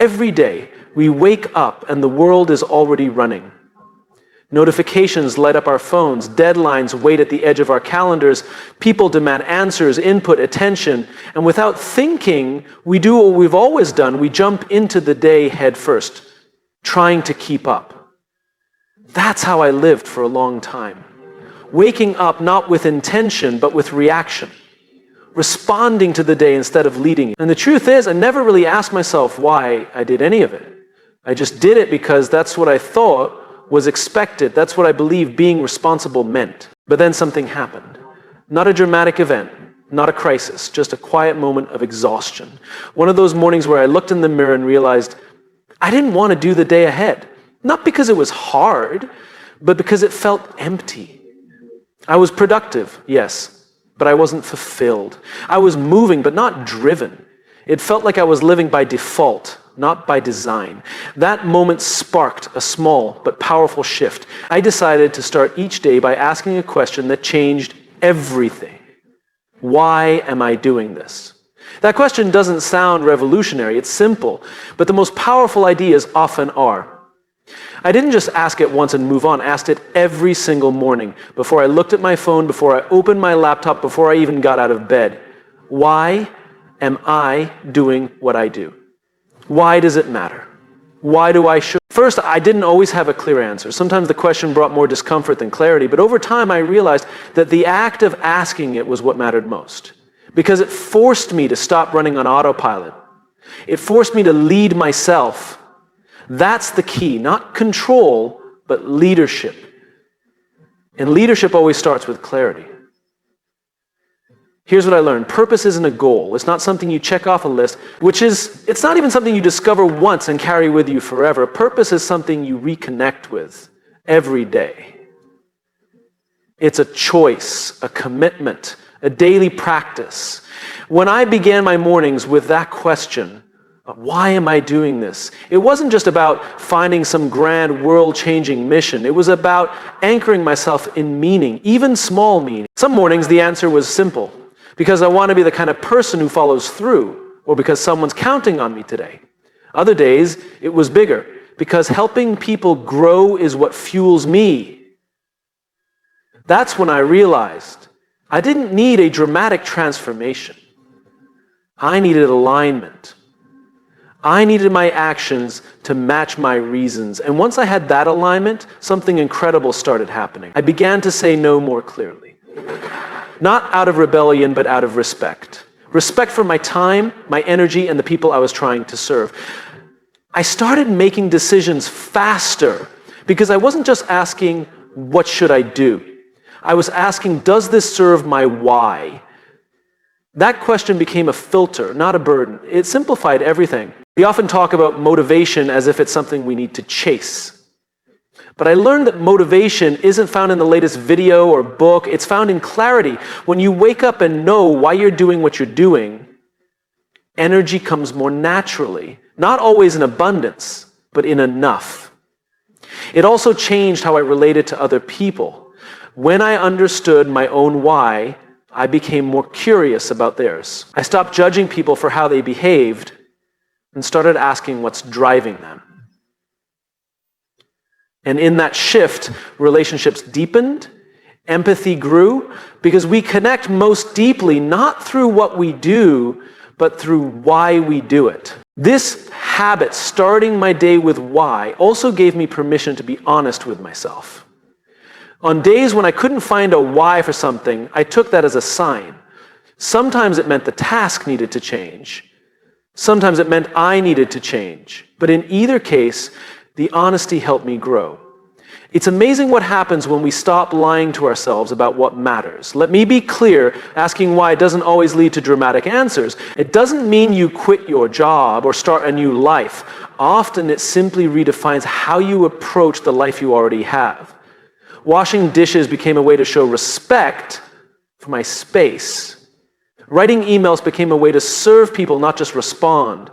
Every day, we wake up and the world is already running. Notifications light up our phones, deadlines wait at the edge of our calendars, people demand answers, input, attention, and without thinking, we do what we've always done. We jump into the day head first, trying to keep up. That's how I lived for a long time. Waking up not with intention, but with reaction. Responding to the day instead of leading it. And the truth is, I never really asked myself why I did any of it. I just did it because that's what I thought was expected. That's what I believed being responsible meant. But then something happened. Not a dramatic event, not a crisis, just a quiet moment of exhaustion. One of those mornings where I looked in the mirror and realized I didn't want to do the day ahead. Not because it was hard, but because it felt empty. I was productive, yes, but I wasn't fulfilled. I was moving, but not driven. It felt like I was living by default, not by design. That moment sparked a small but powerful shift. I decided to start each day by asking a question that changed everything. Why am I doing this? That question doesn't sound revolutionary, it's simple, but the most powerful ideas often are. I didn't just ask it once and move on, I asked it every single morning, before I looked at my phone, before I opened my laptop, before I even got out of bed. Why am I doing what I do? Why does it matter? Why do I show? First, I didn't always have a clear answer. Sometimes the question brought more discomfort than clarity, but over time I realized that the act of asking it was what mattered most, because it forced me to stop running on autopilot. It forced me to lead myself. That's the key, not control, but leadership. And leadership always starts with clarity. Here's what I learned. Purpose isn't a goal. It's not something you check off a list, it's not even something you discover once and carry with you forever. Purpose is something you reconnect with every day. It's a choice, a commitment, a daily practice. When I began my mornings with that question, why am I doing this? It wasn't just about finding some grand world-changing mission. It was about anchoring myself in meaning, even small meaning. Some mornings the answer was simple, because I want to be the kind of person who follows through, or because someone's counting on me today. Other days it was bigger, because helping people grow is what fuels me. That's when I realized I didn't need a dramatic transformation. I needed alignment. I needed my actions to match my reasons. And once I had that alignment, something incredible started happening. I began to say no more clearly. Not out of rebellion, but out of respect. Respect for my time, my energy, and the people I was trying to serve. I started making decisions faster because I wasn't just asking, what should I do? I was asking, does this serve my why? That question became a filter, not a burden. It simplified everything. We often talk about motivation as if it's something we need to chase. But I learned that motivation isn't found in the latest video or book. It's found in clarity. When you wake up and know why you're doing what you're doing, energy comes more naturally. Not always in abundance, but in enough. It also changed how I related to other people. When I understood my own why, I became more curious about theirs. I stopped judging people for how they behaved and started asking what's driving them. And in that shift, relationships deepened, empathy grew, because we connect most deeply not through what we do, but through why we do it. This habit, starting my day with why, also gave me permission to be honest with myself. On days when I couldn't find a why for something, I took that as a sign. Sometimes it meant the task needed to change. Sometimes it meant I needed to change. But in either case, the honesty helped me grow. It's amazing what happens when we stop lying to ourselves about what matters. Let me be clear, asking why doesn't always lead to dramatic answers. It doesn't mean you quit your job or start a new life. Often it simply redefines how you approach the life you already have. Washing dishes became a way to show respect for my space. Writing emails became a way to serve people, not just respond.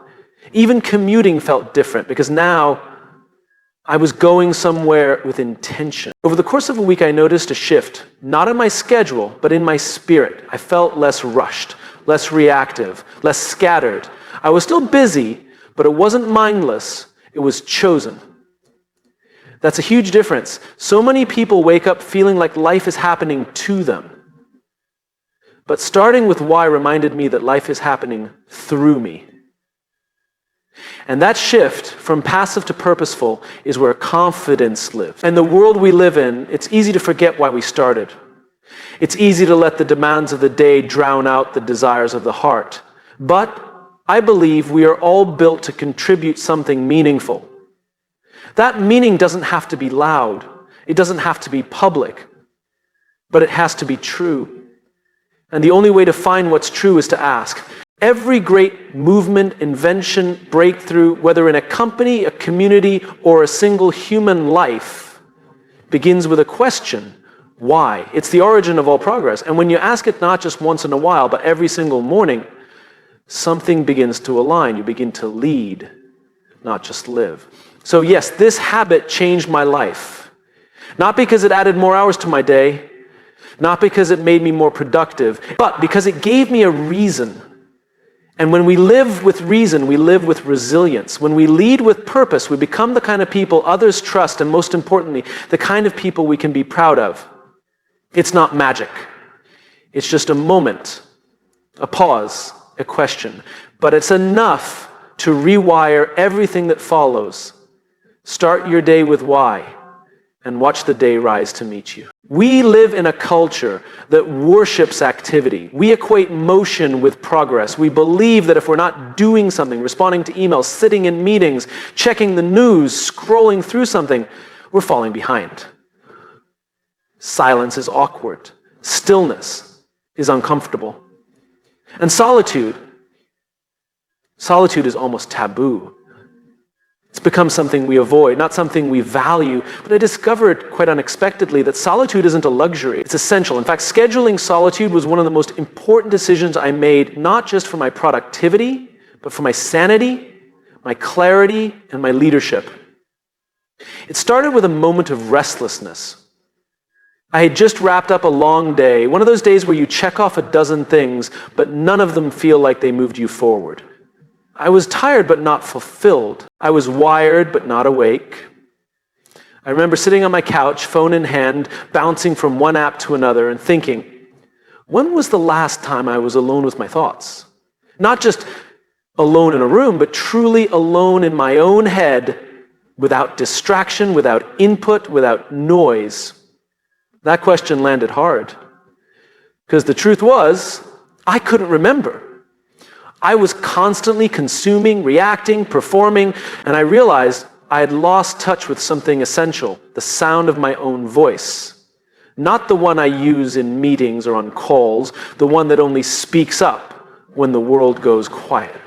Even commuting felt different because now I was going somewhere with intention. Over the course of a week, I noticed a shift, not in my schedule, but in my spirit. I felt less rushed, less reactive, less scattered. I was still busy, But it wasn't mindless, it was chosen. That's a huge difference. So many people wake up feeling like life is happening to them. But starting with why reminded me that life is happening through me. And that shift from passive to purposeful is where confidence lives. And the world we live in, it's easy to forget why we started. It's easy to let the demands of the day drown out the desires of the heart. But I believe we are all built to contribute something meaningful. That meaning doesn't have to be loud. It doesn't have to be public. But it has to be true. And the only way to find what's true is to ask. Every great movement, invention, breakthrough, whether in a company, a community, or a single human life, begins with a question. Why? It's the origin of all progress. And when you ask it not just once in a while, but every single morning, something begins to align. You begin to lead, not just live. So yes, this habit changed my life. Not because it added more hours to my day, not because it made me more productive, but because it gave me a reason. And when we live with reason, we live with resilience. When we lead with purpose, we become the kind of people others trust, and most importantly, the kind of people we can be proud of. It's not magic. It's just a moment, a pause, a question. But it's enough to rewire everything that follows. Start your day with why, and watch the day rise to meet you. We live in a culture that worships activity. We equate motion with progress. We believe that if we're not doing something, responding to emails, sitting in meetings, checking the news, scrolling through something, we're falling behind. Silence is awkward. Stillness is uncomfortable. And solitude is almost taboo. It's become something we avoid, not something we value. But I discovered quite unexpectedly that solitude isn't a luxury. It's essential. In fact, scheduling solitude was one of the most important decisions I made, not just for my productivity, but for my sanity, my clarity, and my leadership. It started with a moment of restlessness. I had just wrapped up a long day, one of those days where you check off a dozen things, but none of them feel like they moved you forward. I was tired but not fulfilled. I was wired but not awake. I remember sitting on my couch, phone in hand, bouncing from one app to another and thinking, when was the last time I was alone with my thoughts? Not just alone in a room, but truly alone in my own head, without distraction, without input, without noise. That question landed hard. Because the truth was, I couldn't remember. I was constantly consuming, reacting, performing, and I realized I had lost touch with something essential, the sound of my own voice. Not the one I use in meetings or on calls, the one that only speaks up when the world goes quiet.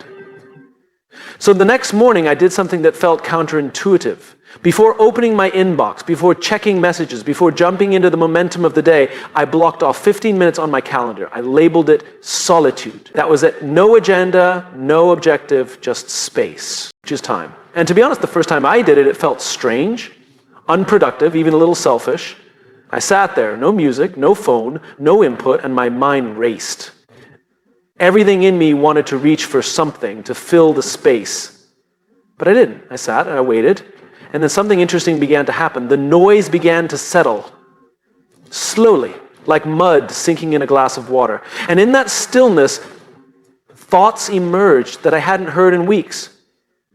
So the next morning, I did something that felt counterintuitive. Before opening my inbox, before checking messages, before jumping into the momentum of the day, I blocked off 15 minutes on my calendar. I labeled it solitude. That was it. No agenda, no objective, just space, just time. And to be honest, the first time I did it, it felt strange, unproductive, even a little selfish. I sat there, no music, no phone, no input, and my mind raced. Everything in me wanted to reach for something to fill the space. But I didn't. I sat and I waited. And then something interesting began to happen. The noise began to settle, slowly, like mud sinking in a glass of water. And in that stillness, thoughts emerged that I hadn't heard in weeks.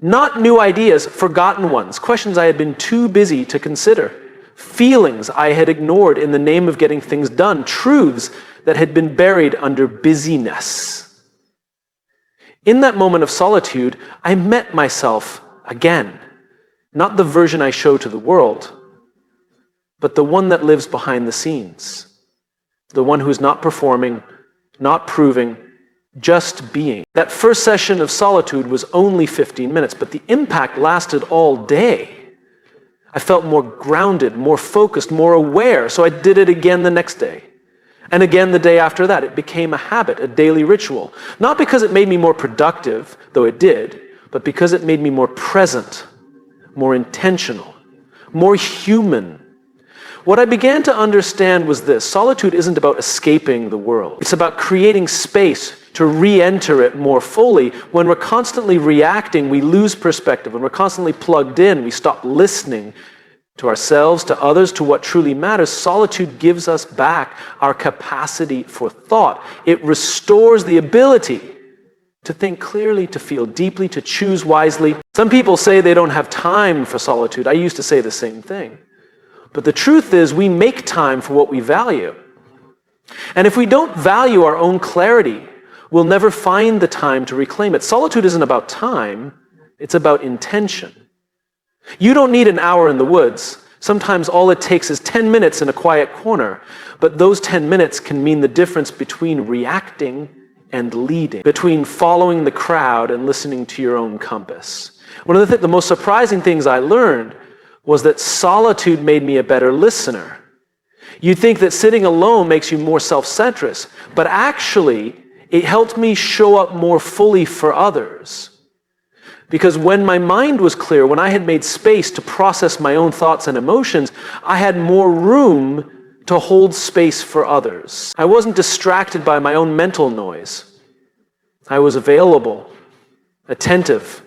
Not new ideas, forgotten ones, questions I had been too busy to consider, feelings I had ignored in the name of getting things done, truths that had been buried under busyness. In that moment of solitude, I met myself again. Not the version I show to the world, but the one that lives behind the scenes. The one who's not performing, not proving, just being. That first session of solitude was only 15 minutes, but the impact lasted all day. I felt more grounded, more focused, more aware, so I did it again the next day. And again the day after that. It became a habit, a daily ritual. Not because it made me more productive, though it did, but because it made me more present, more intentional, more human. What I began to understand was this: solitude isn't about escaping the world. It's about creating space, to re-enter it more fully. When we're constantly reacting, we lose perspective. When we're constantly plugged in, we stop listening to ourselves, to others, to what truly matters. Solitude gives us back our capacity for thought. It restores the ability to think clearly, to feel deeply, to choose wisely. Some people say they don't have time for solitude. I used to say the same thing. But the truth is, we make time for what we value. And if we don't value our own clarity, we'll never find the time to reclaim it. Solitude isn't about time, it's about intention. You don't need an hour in the woods. Sometimes all it takes is 10 minutes in a quiet corner. But those 10 minutes can mean the difference between reacting and leading, between following the crowd and listening to your own compass. One of the most surprising things I learned was that solitude made me a better listener. You'd think that sitting alone makes you more self-centrist, but actually it helped me show up more fully for others. Because when my mind was clear, when I had made space to process my own thoughts and emotions, I had more room to hold space for others. I wasn't distracted by my own mental noise. I was available, attentive.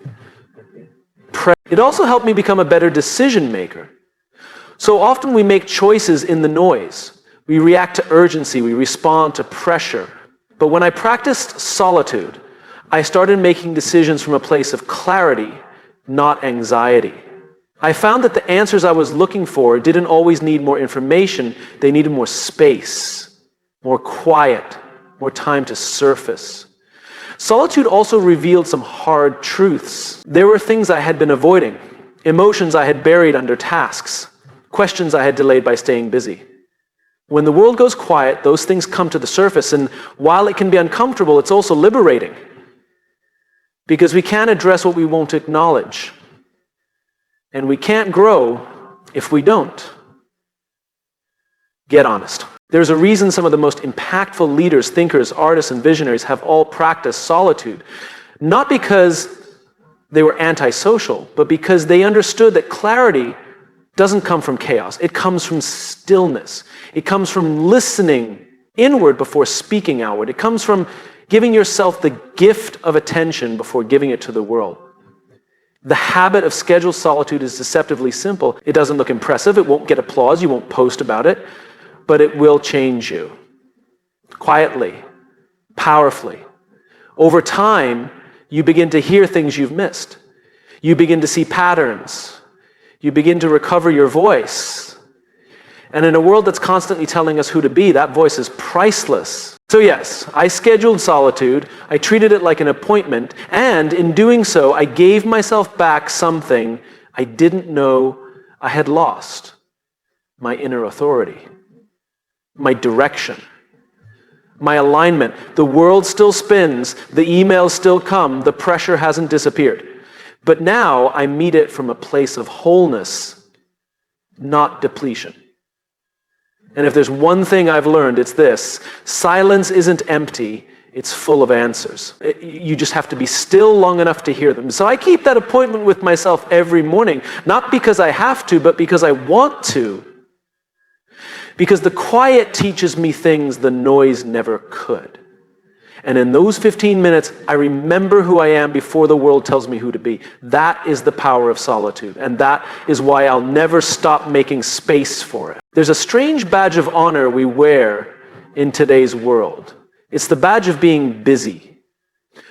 It also helped me become a better decision maker. So often we make choices in the noise. We react to urgency, we respond to pressure. But when I practiced solitude, I started making decisions from a place of clarity, not anxiety. I found that the answers I was looking for didn't always need more information. They needed more space, more quiet, more time to surface. Solitude also revealed some hard truths. There were things I had been avoiding, emotions I had buried under tasks, questions I had delayed by staying busy. When the world goes quiet, those things come to the surface, and while it can be uncomfortable, it's also liberating. Because we can't address what we won't acknowledge. And we can't grow if we don't. Get honest. There's a reason some of the most impactful leaders, thinkers, artists, and visionaries have all practiced solitude. Not because they were antisocial, but because they understood that clarity doesn't come from chaos. It comes from stillness. It comes from listening inward before speaking outward. It comes from giving yourself the gift of attention before giving it to the world. The habit of scheduled solitude is deceptively simple. It doesn't look impressive. It won't get applause. You won't post about it. But it will change you. Quietly, powerfully. Over time, you begin to hear things you've missed. You begin to see patterns. You begin to recover your voice. And in a world that's constantly telling us who to be, that voice is priceless. So yes, I scheduled solitude, I treated it like an appointment, and in doing so, I gave myself back something I didn't know I had lost. My inner authority, my direction, my alignment. The world still spins, the emails still come, the pressure hasn't disappeared. But now I meet it from a place of wholeness, not depletion. And if there's one thing I've learned, it's this: silence isn't empty, it's full of answers. You just have to be still long enough to hear them. So I keep that appointment with myself every morning, not because I have to, but because I want to. Because the quiet teaches me things the noise never could. And in those 15 minutes, I remember who I am before the world tells me who to be. That is the power of solitude. And that is why I'll never stop making space for it. There's a strange badge of honor we wear in today's world. It's the badge of being busy.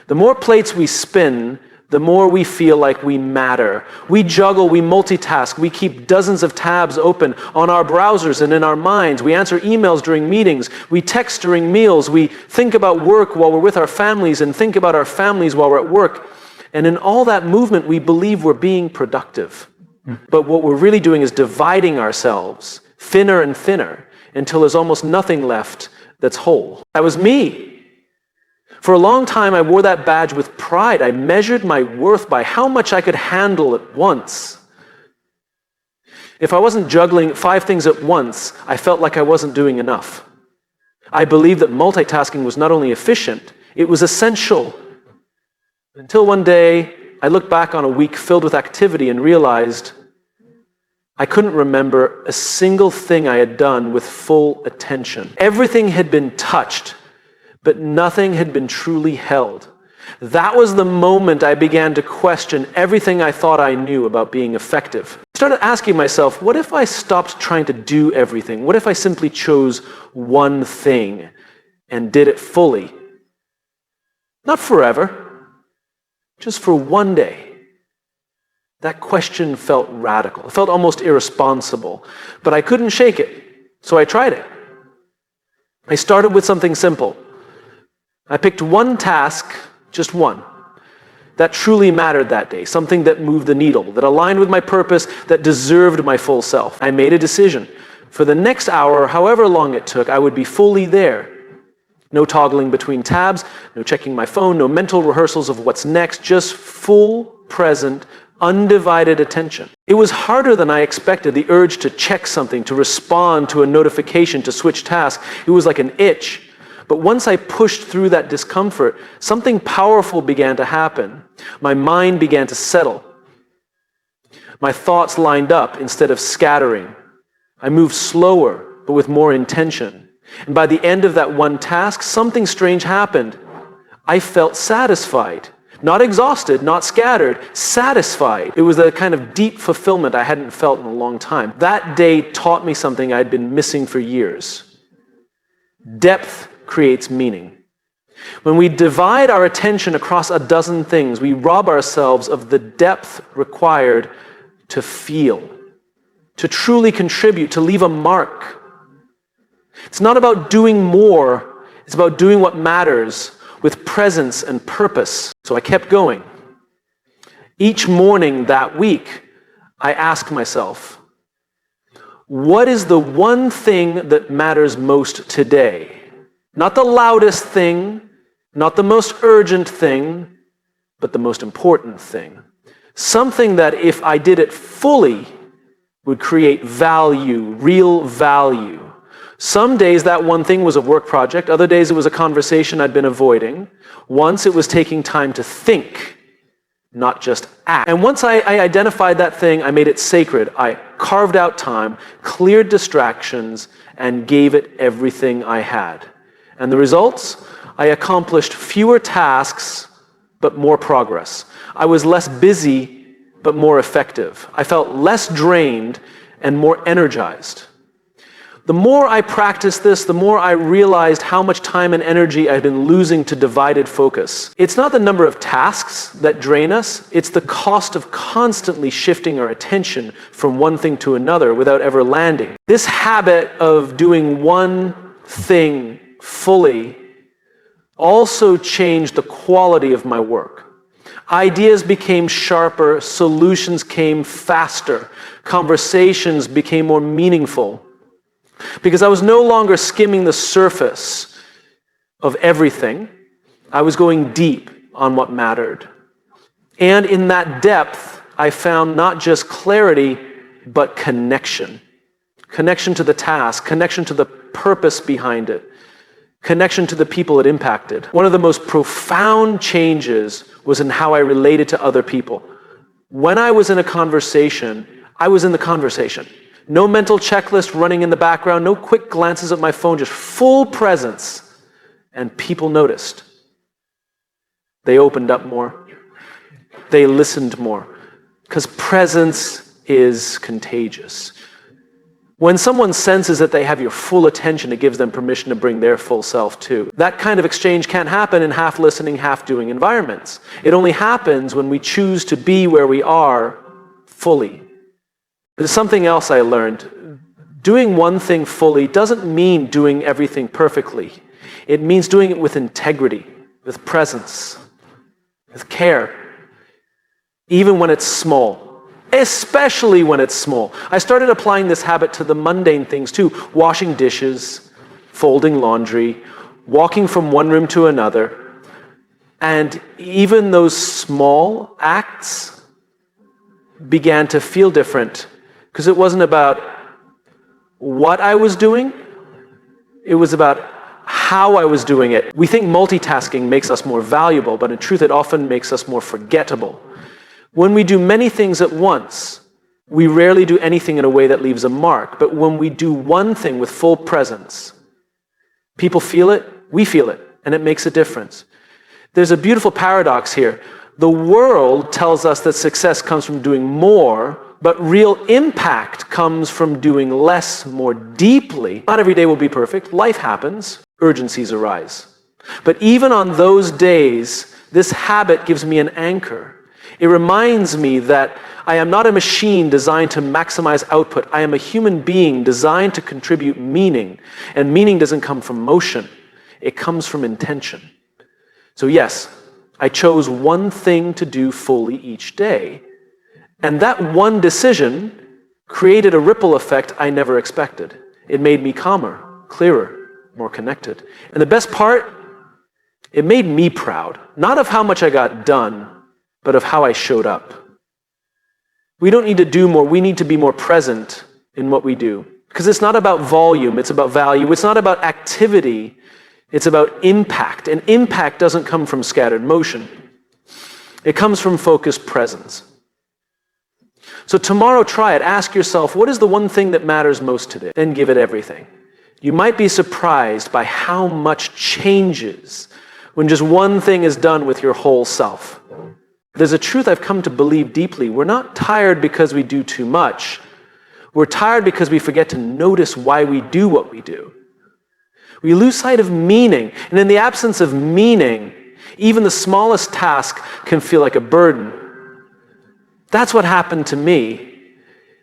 The more plates we spin, the more we feel like we matter. We juggle, we multitask, we keep dozens of tabs open on our browsers and in our minds. We answer emails during meetings, we text during meals, we think about work while we're with our families and think about our families while we're at work. And in all that movement, we believe we're being productive. But what we're really doing is dividing ourselves thinner and thinner until there's almost nothing left that's whole. That was me. For a long time, I wore that badge with pride. I measured my worth by how much I could handle at once. If I wasn't juggling 5 things at once, I felt like I wasn't doing enough. I believed that multitasking was not only efficient, it was essential. Until one day, I looked back on a week filled with activity and realized I couldn't remember a single thing I had done with full attention. Everything had been touched, but nothing had been truly held. That was the moment I began to question everything I thought I knew about being effective. I started asking myself, what if I stopped trying to do everything? What if I simply chose one thing and did it fully? Not forever, just for one day. That question felt radical. It felt almost irresponsible, but I couldn't shake it, so I tried it. I started with something simple. I picked one task, just one, that truly mattered that day, something that moved the needle, that aligned with my purpose, that deserved my full self. I made a decision. For the next hour, however long it took, I would be fully there. No toggling between tabs, no checking my phone, no mental rehearsals of what's next, just full, present, undivided attention. It was harder than I expected, the urge to check something, to respond to a notification, to switch tasks. It was like an itch. But once I pushed through that discomfort, something powerful began to happen. My mind began to settle. My thoughts lined up instead of scattering. I moved slower, but with more intention. And by the end of that one task, something strange happened. I felt satisfied. Not exhausted, not scattered, satisfied. It was a kind of deep fulfillment I hadn't felt in a long time. That day taught me something I'd been missing for years. Depth creates meaning. When we divide our attention across a dozen things, we rob ourselves of the depth required to feel, to truly contribute, to leave a mark. It's not about doing more, it's about doing what matters with presence and purpose. So I kept going. Each morning that week, I asked myself, what is the one thing that matters most today? Not the loudest thing, not the most urgent thing, but the most important thing. Something that if I did it fully would create value, real value. Some days that one thing was a work project, other days it was a conversation I'd been avoiding. Once it was taking time to think, not just act. And once I identified that thing, I made it sacred. I carved out time, cleared distractions, and gave it everything I had. And the results? I accomplished fewer tasks, but more progress. I was less busy, but more effective. I felt less drained and more energized. The more I practiced this, the more I realized how much time and energy I'd been losing to divided focus. It's not the number of tasks that drain us, it's the cost of constantly shifting our attention from one thing to another without ever landing. This habit of doing one thing fully also changed the quality of my work. Ideas became sharper, solutions came faster, conversations became more meaningful. Because I was no longer skimming the surface of everything. I was going deep on what mattered. And in that depth, I found not just clarity, but connection. Connection to the task, connection to the purpose behind it, connection to the people it impacted. One of the most profound changes was in how I related to other people. When I was in a conversation, I was in the conversation. No mental checklist running in the background, no quick glances at my phone, just full presence. And people noticed. They opened up more. They listened more. Because presence is contagious. When someone senses that they have your full attention, it gives them permission to bring their full self too. That kind of exchange can't happen in half-listening, half-doing environments. It only happens when we choose to be where we are fully. There's something else I learned. Doing one thing fully doesn't mean doing everything perfectly. It means doing it with integrity, with presence, with care, even when it's small, especially when it's small. I started applying this habit to the mundane things too, washing dishes, folding laundry, walking from one room to another. And even those small acts began to feel different. Because it wasn't about what I was doing, it was about how I was doing it. We think multitasking makes us more valuable, but in truth it often makes us more forgettable. When we do many things at once, we rarely do anything in a way that leaves a mark. But when we do one thing with full presence, people feel it, we feel it. and it makes a difference. There's a beautiful paradox here. The world tells us that success comes from doing more, but real impact comes from doing less more deeply. Not every day will be perfect. Life happens. Urgencies arise. But even on those days, this habit gives me an anchor. It reminds me that I am not a machine designed to maximize output. I am a human being designed to contribute meaning. And meaning doesn't come from motion. It comes from intention. So yes, I chose one thing to do fully each day. And that one decision created a ripple effect I never expected. It made me calmer, clearer, more connected. And the best part, it made me proud. Not of how much I got done, but of how I showed up. We don't need to do more. We need to be more present in what we do. Because it's not about volume, it's about value. It's not about activity, it's about impact. And impact doesn't come from scattered motion. It comes from focused presence. So tomorrow, try it. Ask yourself, what is the one thing that matters most today? Then give it everything. You might be surprised by how much changes when just one thing is done with your whole self. There's a truth I've come to believe deeply. We're not tired because we do too much. We're tired because we forget to notice why we do what we do. We lose sight of meaning. And in the absence of meaning, even the smallest task can feel like a burden. That's what happened to me.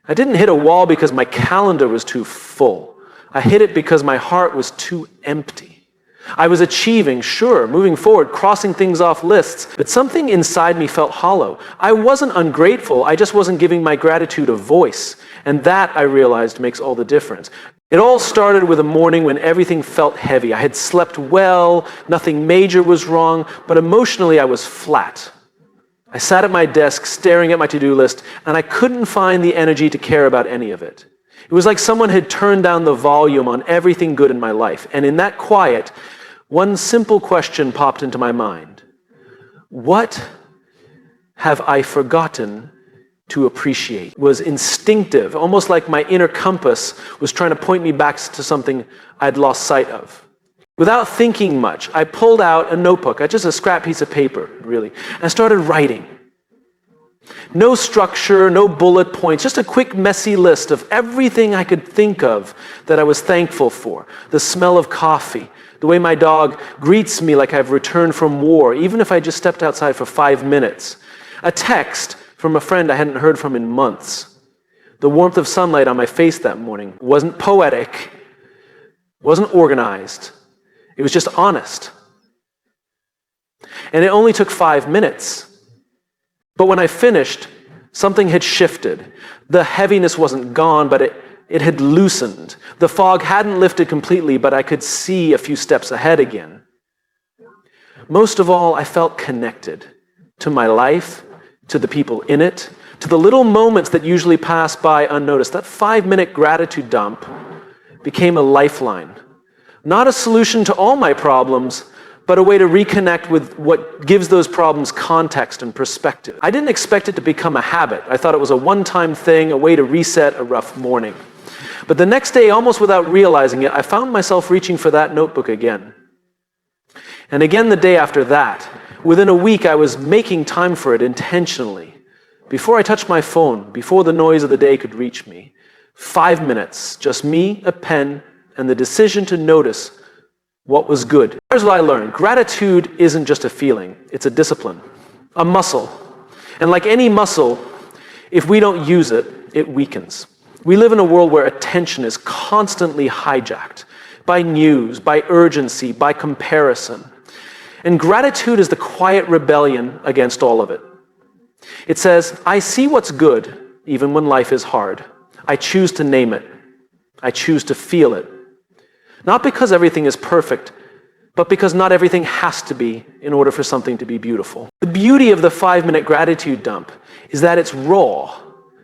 I didn't hit a wall because my calendar was too full. I hit it because my heart was too empty. I was achieving, sure, moving forward, crossing things off lists, but something inside me felt hollow. I wasn't ungrateful, I just wasn't giving my gratitude a voice. And that, I realized, makes all the difference. It all started with a morning when everything felt heavy. I had slept well, nothing major was wrong, but emotionally I was flat. I sat at my desk staring at my to-do list, and I couldn't find the energy to care about any of it. It was like someone had turned down the volume on everything good in my life. And in that quiet, one simple question popped into my mind. What have I forgotten to appreciate? It was instinctive, almost like my inner compass was trying to point me back to something I'd lost sight of. Without thinking much, I pulled out a notebook, just a scrap piece of paper, really, and I started writing. No structure, no bullet points, just a quick, messy list of everything I could think of that I was thankful for. The smell of coffee, the way my dog greets me like I've returned from war, even if I just stepped outside for 5 minutes. A text from a friend I hadn't heard from in months. The warmth of sunlight on my face that morning wasn't poetic, wasn't organized. It was just honest. And it only took 5 minutes. But when I finished, something had shifted. The heaviness wasn't gone, but it had loosened. The fog hadn't lifted completely, but I could see a few steps ahead again. Most of all, I felt connected to my life, to the people in it, to the little moments that usually pass by unnoticed. That 5-minute gratitude dump became a lifeline. Not a solution to all my problems, but a way to reconnect with what gives those problems context and perspective. I didn't expect it to become a habit. I thought it was a one-time thing, a way to reset a rough morning. But the next day, almost without realizing it, I found myself reaching for that notebook again. And again the day after that. Within a week, I was making time for it intentionally. Before I touched my phone, before the noise of the day could reach me, 5 minutes, just me, a pen, and the decision to notice what was good. Here's what I learned. Gratitude isn't just a feeling, it's a discipline, a muscle. And like any muscle, if we don't use it, it weakens. We live in a world where attention is constantly hijacked by news, by urgency, by comparison. And gratitude is the quiet rebellion against all of it. It says, I see what's good, even when life is hard. I choose to name it. I choose to feel it. Not because everything is perfect, but because not everything has to be in order for something to be beautiful. The beauty of the 5-minute gratitude dump is that it's raw.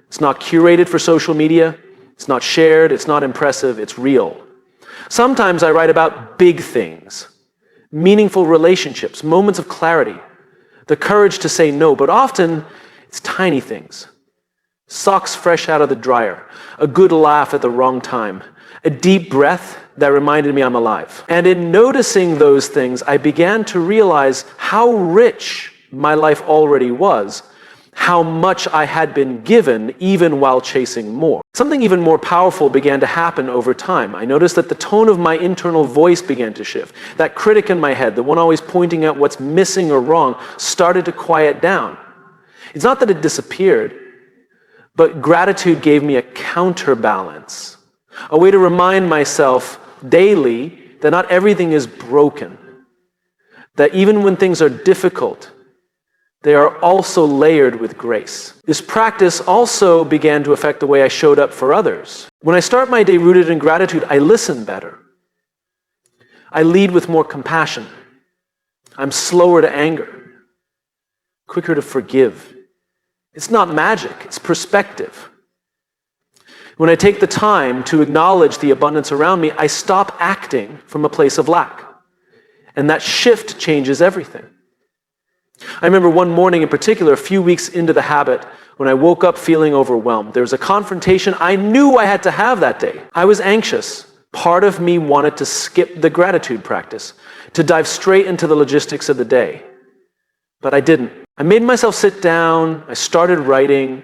It's not curated for social media. It's not shared. It's not impressive. It's real. Sometimes I write about big things, meaningful relationships, moments of clarity, the courage to say no, but often it's tiny things. Socks fresh out of the dryer, a good laugh at the wrong time, a deep breath that reminded me I'm alive. And in noticing those things, I began to realize how rich my life already was, how much I had been given even while chasing more. Something even more powerful began to happen over time. I noticed that the tone of my internal voice began to shift. That critic in my head, the one always pointing out what's missing or wrong, started to quiet down. It's not that it disappeared, but gratitude gave me a counterbalance, a way to remind myself daily that not everything is broken, that even when things are difficult, they are also layered with grace. This practice also began to affect the way I showed up for others. When I start my day rooted in gratitude, I listen better. I lead with more compassion. I'm slower to anger, quicker to forgive. It's not magic, it's perspective. When I take the time to acknowledge the abundance around me, I stop acting from a place of lack. And that shift changes everything. I remember one morning in particular, a few weeks into the habit, when I woke up feeling overwhelmed. There was a confrontation I knew I had to have that day. I was anxious. Part of me wanted to skip the gratitude practice, to dive straight into the logistics of the day. But I didn't. I made myself sit down, I started writing,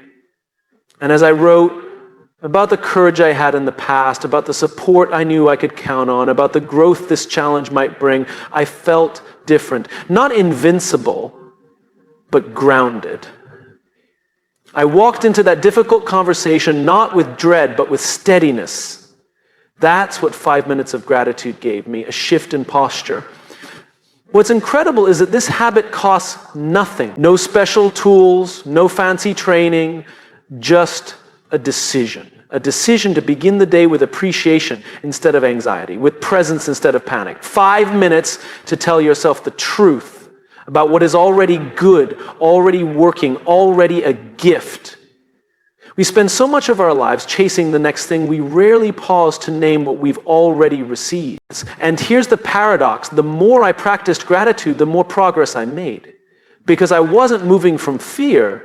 and as I wrote about the courage I had in the past, about the support I knew I could count on, about the growth this challenge might bring, I felt different. Not invincible, but grounded. I walked into that difficult conversation not with dread, but with steadiness. That's what 5 minutes of gratitude gave me, a shift in posture. What's incredible is that this habit costs nothing. No special tools, no fancy training, just a decision. A decision to begin the day with appreciation instead of anxiety, with presence instead of panic. 5 minutes to tell yourself the truth about what is already good, already working, already a gift. We spend so much of our lives chasing the next thing, we rarely pause to name what we've already received. And here's the paradox. The more I practiced gratitude, the more progress I made. Because I wasn't moving from fear,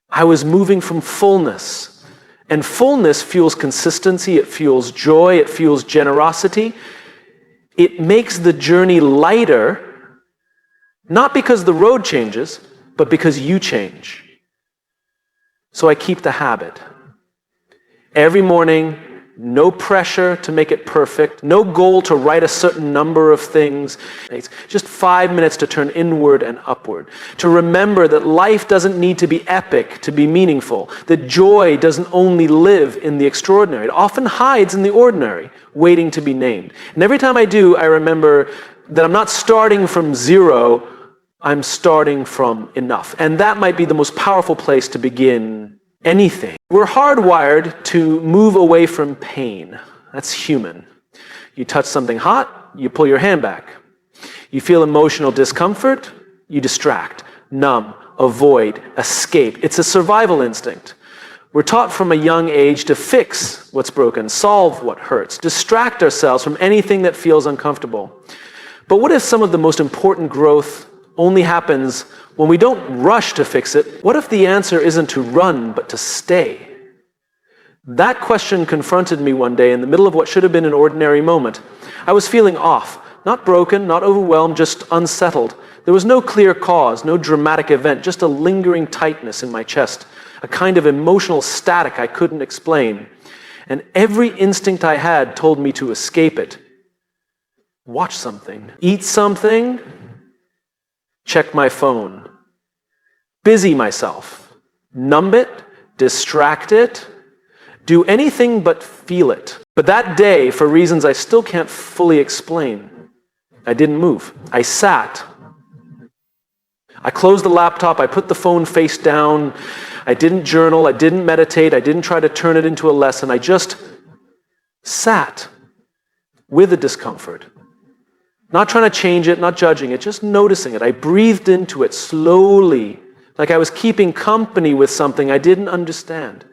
I was moving from fullness. And fullness fuels consistency, it fuels joy, it fuels generosity. It makes the journey lighter, not because the road changes, but because you change. So I keep the habit. Every morning, no pressure to make it perfect, no goal to write a certain number of things. It's just 5 minutes to turn inward and upward. To remember that life doesn't need to be epic to be meaningful. That joy doesn't only live in the extraordinary. It often hides in the ordinary, waiting to be named. And every time I do, I remember that I'm not starting from zero, I'm starting from enough. And that might be the most powerful place to begin anything. We're hardwired to move away from pain. That's human. You touch something hot, you pull your hand back. You feel emotional discomfort, you distract, numb, avoid, escape. It's a survival instinct. We're taught from a young age to fix what's broken, solve what hurts, distract ourselves from anything that feels uncomfortable. But what if some of the most important growth only happens when we don't rush to fix it? What if the answer isn't to run, but to stay? That question confronted me one day in the middle of what should have been an ordinary moment. I was feeling off, not broken, not overwhelmed, just unsettled. There was no clear cause, no dramatic event, just a lingering tightness in my chest, a kind of emotional static I couldn't explain. And every instinct I had told me to escape it. Watch something, eat something, check my phone, busy myself, numb it, distract it, do anything but feel it. But that day, for reasons I still can't fully explain, I didn't move. I sat. I closed the laptop, I put the phone face down, I didn't journal, I didn't meditate, I didn't try to turn it into a lesson, I just sat with the discomfort. Not trying to change it, not judging it, just noticing it. I breathed into it slowly, like I was keeping company with something I didn't understand.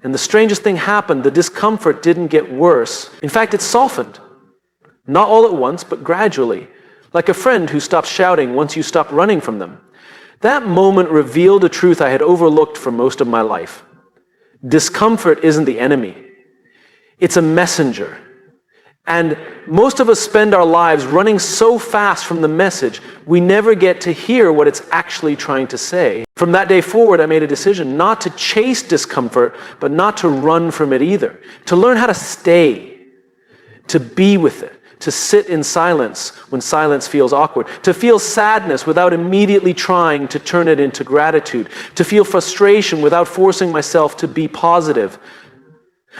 And the strangest thing happened, the discomfort didn't get worse. In fact, it softened. Not all at once, but gradually. Like a friend who stops shouting once you stop running from them. That moment revealed a truth I had overlooked for most of my life. Discomfort isn't the enemy. It's a messenger. And most of us spend our lives running so fast from the message, we never get to hear what it's actually trying to say. From that day forward, I made a decision not to chase discomfort, but not to run from it either. To learn how to stay, to be with it, to sit in silence when silence feels awkward, to feel sadness without immediately trying to turn it into gratitude, to feel frustration without forcing myself to be positive.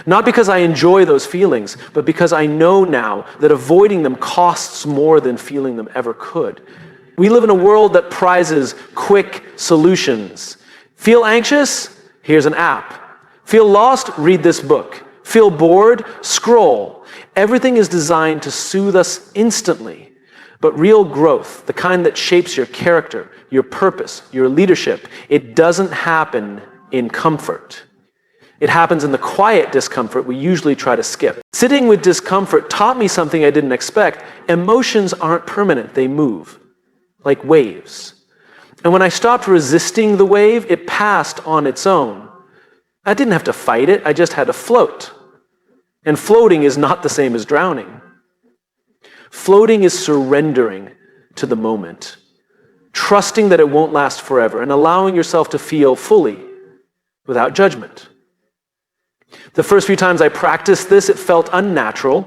Not because I enjoy those feelings, but because I know now that avoiding them costs more than feeling them ever could. We live in a world that prizes quick solutions. Feel anxious? Here's an app. Feel lost? Read this book. Feel bored? Scroll. Everything is designed to soothe us instantly. But real growth, the kind that shapes your character, your purpose, your leadership, it doesn't happen in comfort. It happens in the quiet discomfort we usually try to skip. Sitting with discomfort taught me something I didn't expect. Emotions aren't permanent, they move, like waves. And when I stopped resisting the wave, it passed on its own. I didn't have to fight it, I just had to float. And floating is not the same as drowning. Floating is surrendering to the moment, trusting that it won't last forever, and allowing yourself to feel fully, without judgment. The first few times I practiced this, it felt unnatural.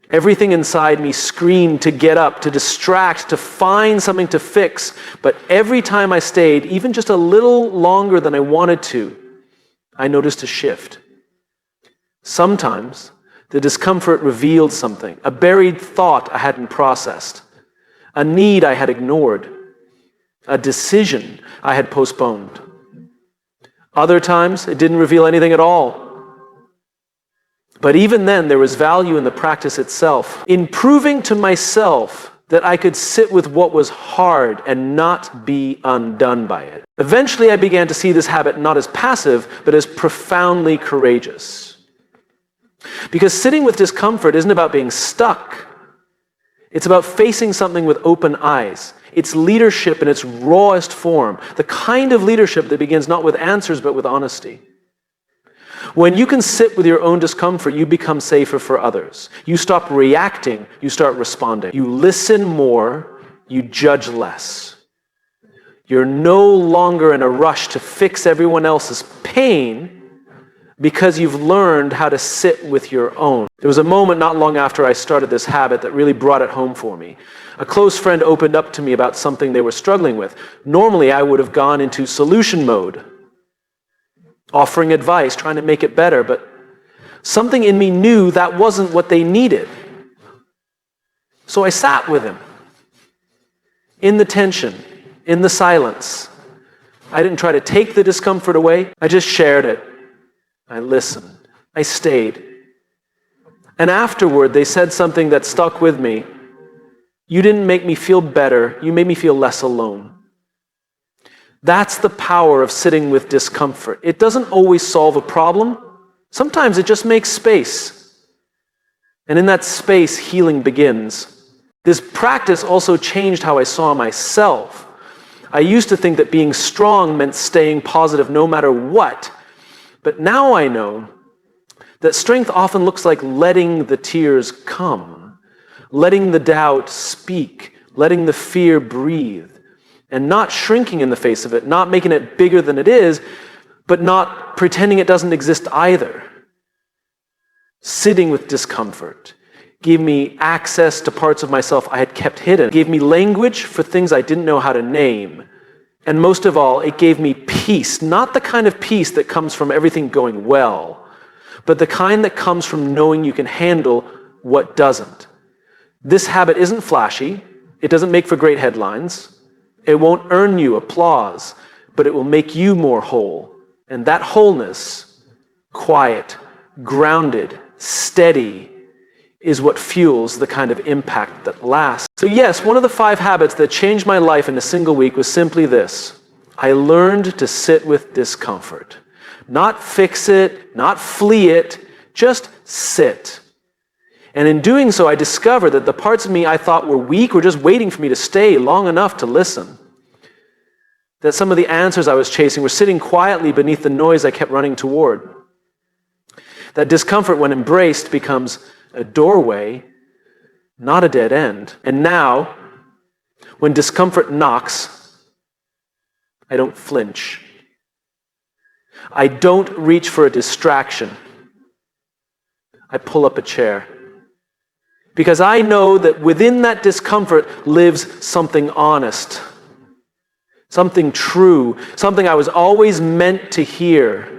Everything inside me screamed to get up, to distract, to find something to fix. But every time I stayed, even just a little longer than I wanted to, I noticed a shift. Sometimes the discomfort revealed something, a buried thought I hadn't processed, a need I had ignored, a decision I had postponed. Other times, it didn't reveal anything at all. But even then, there was value in the practice itself, in proving to myself that I could sit with what was hard and not be undone by it. Eventually, I began to see this habit not as passive, but as profoundly courageous. Because sitting with discomfort isn't about being stuck. It's about facing something with open eyes. It's leadership in its rawest form, the kind of leadership that begins not with answers, but with honesty. When you can sit with your own discomfort, you become safer for others. You stop reacting, you start responding. You listen more, you judge less. You're no longer in a rush to fix everyone else's pain because you've learned how to sit with your own. There was a moment not long after I started this habit that really brought it home for me. A close friend opened up to me about something they were struggling with. Normally, I would have gone into solution mode, offering advice, trying to make it better, but something in me knew that wasn't what they needed. So I sat with him, in the tension, in the silence. I didn't try to take the discomfort away, I just shared it. I listened, I stayed. And afterward, they said something that stuck with me. You didn't make me feel better, you made me feel less alone. That's the power of sitting with discomfort. It doesn't always solve a problem. Sometimes it just makes space. And in that space, healing begins. This practice also changed how I saw myself. I used to think that being strong meant staying positive no matter what. But now I know that strength often looks like letting the tears come, letting the doubt speak, letting the fear breathe. And not shrinking in the face of it, not making it bigger than it is, but not pretending it doesn't exist either. Sitting with discomfort gave me access to parts of myself I had kept hidden, gave me language for things I didn't know how to name. And most of all, it gave me peace, not the kind of peace that comes from everything going well, but the kind that comes from knowing you can handle what doesn't. This habit isn't flashy. It doesn't make for great headlines. It won't earn you applause, but it will make you more whole. And that wholeness, quiet, grounded, steady, is what fuels the kind of impact that lasts. So yes, one of the 5 habits that changed my life in a single week was simply this. I learned to sit with discomfort. Not fix it, not flee it, just sit. And in doing so, I discovered that the parts of me I thought were weak were just waiting for me to stay long enough to listen. That some of the answers I was chasing were sitting quietly beneath the noise I kept running toward. That discomfort, when embraced, becomes a doorway, not a dead end. And now, when discomfort knocks, I don't flinch. I don't reach for a distraction. I pull up a chair. Because I know that within that discomfort lives something honest, something true, something I was always meant to hear.